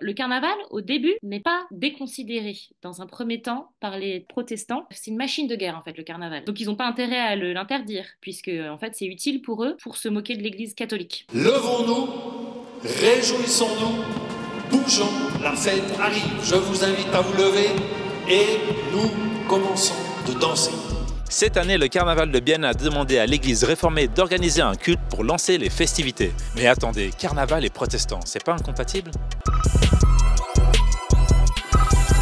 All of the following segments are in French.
Le carnaval, au début, n'est pas déconsidéré dans un premier temps par les protestants. C'est une machine de guerre, en fait, le carnaval. Donc ils n'ont pas intérêt à l'interdire, puisque, en fait, c'est utile pour eux pour se moquer de l'Église catholique. Levons-nous, réjouissons-nous, bougeons, la fête arrive. Je vous invite à vous lever et nous commençons de danser. Cette année, le carnaval de Bienne a demandé à l'église réformée d'organiser un culte pour lancer les festivités. Mais attendez, carnaval et protestant, c'est pas incompatible?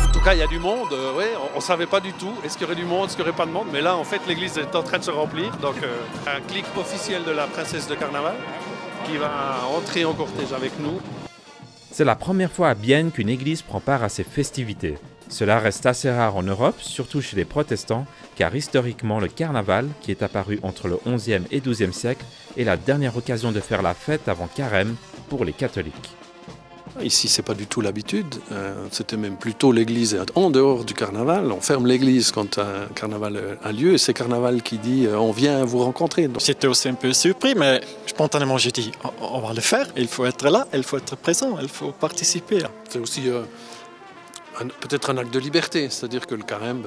En tout cas, il y a du monde, ouais, on ne savait pas du tout, est-ce qu'il y aurait du monde, est-ce qu'il n'y aurait pas de monde, mais là, en fait, l'église est en train de se remplir, donc un clic officiel de la princesse de carnaval qui va entrer en cortège avec nous. C'est la première fois à Bienne qu'une église prend part à ces festivités. Cela reste assez rare en Europe, surtout chez les protestants, car historiquement le carnaval, qui est apparu entre le XIe et XIIe siècle, est la dernière occasion de faire la fête avant Carême pour les catholiques. Ici, c'est pas du tout l'habitude, c'était même plutôt l'église en dehors du carnaval. On ferme l'église quand un carnaval a lieu et c'est carnaval qui dit on vient vous rencontrer. J'étais aussi un peu surpris, mais spontanément j'ai dit on va le faire, il faut être là, il faut être présent, il faut participer. C'est aussi peut-être un acte de liberté, c'est-à-dire que le carême,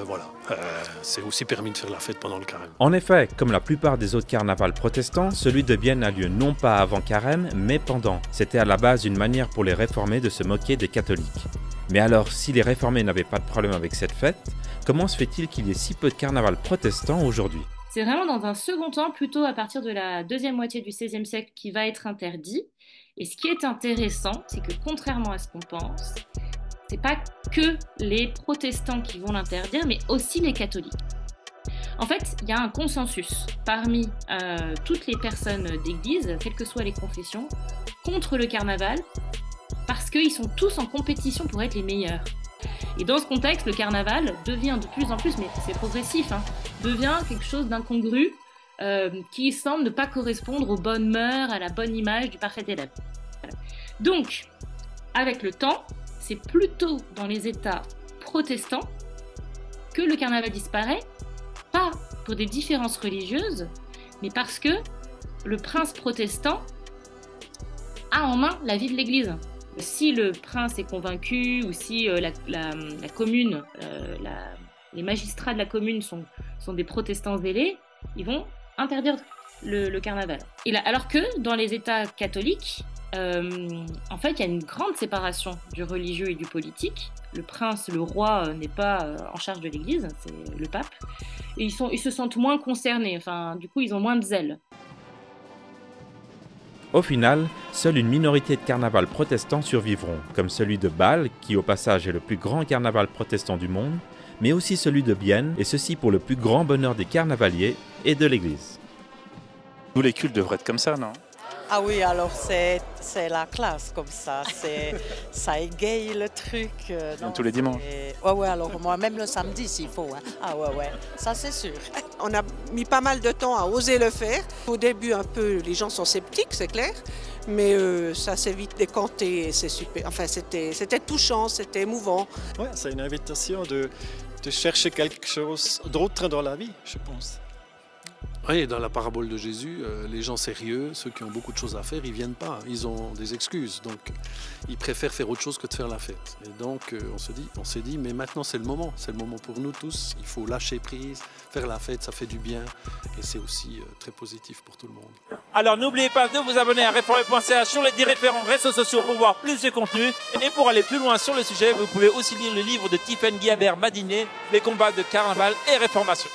c'est aussi permis de faire la fête pendant le carême. En effet, comme la plupart des autres carnavals protestants, celui de Bienne a lieu non pas avant Carême, mais pendant. C'était à la base une manière pour les réformés de se moquer des catholiques. Mais alors, si les réformés n'avaient pas de problème avec cette fête, comment se fait-il qu'il y ait si peu de carnaval protestant aujourd'hui ? C'est vraiment dans un second temps, plutôt à partir de la deuxième moitié du XVIe siècle, qui va être interdit. Et ce qui est intéressant, c'est que contrairement à ce qu'on pense, c'est pas que les protestants qui vont l'interdire, mais aussi les catholiques. En fait, il y a un consensus parmi toutes les personnes d'église, quelles que soient les confessions, contre le carnaval, parce qu'ils sont tous en compétition pour être les meilleurs. Et dans ce contexte, le carnaval devient de plus en plus, mais c'est progressif, devient quelque chose d'incongru qui semble ne pas correspondre aux bonnes mœurs, à la bonne image du parfait élève. Donc, avec le temps, c'est plutôt dans les États protestants que le carnaval disparaît, pas pour des différences religieuses, mais parce que le prince protestant a en main la vie de l'Église. Si le prince est convaincu ou si la commune, les magistrats de la commune sont des protestants zélés, ils vont interdire le carnaval. Et là, alors que dans les États catholiques, en fait, il y a une grande séparation du religieux et du politique. Le prince, le roi n'est pas en charge de l'Église, c'est le pape. Et ils se sentent moins concernés, du coup, ils ont moins de zèle. Au final, seule une minorité de carnavals protestants survivront, comme celui de Bâle, qui au passage est le plus grand carnaval protestant du monde, mais aussi celui de Bienne, et ceci pour le plus grand bonheur des carnavaliers et de l'Église. Tous les cultes devraient être comme ça, non? Ah oui, alors c'est la classe comme ça, ça égaye le truc. Tous les dimanches. Ouais, alors moi même le samedi s'il faut. Ah ouais, ça c'est sûr. On a mis pas mal de temps à oser le faire. Au début un peu, les gens sont sceptiques, c'est clair, mais ça s'est vite décanté et c'est super. Enfin c'était touchant, c'était émouvant. Ouais, c'est une invitation de chercher quelque chose d'autre dans la vie, je pense. Oui, dans la parabole de Jésus, les gens sérieux, ceux qui ont beaucoup de choses à faire, ils viennent pas, ils ont des excuses, donc ils préfèrent faire autre chose que de faire la fête. Et donc on s'est dit, mais maintenant c'est le moment pour nous tous, il faut lâcher prise, faire la fête, ça fait du bien, et c'est aussi très positif pour tout le monde. Alors n'oubliez pas de vous abonner à Réformer.ch sur les différents réseaux sociaux pour voir plus de contenu. Et pour aller plus loin sur le sujet, vous pouvez aussi lire le livre de Tiffaine Guilabert-Madinet, Les combats de carnaval et réformation.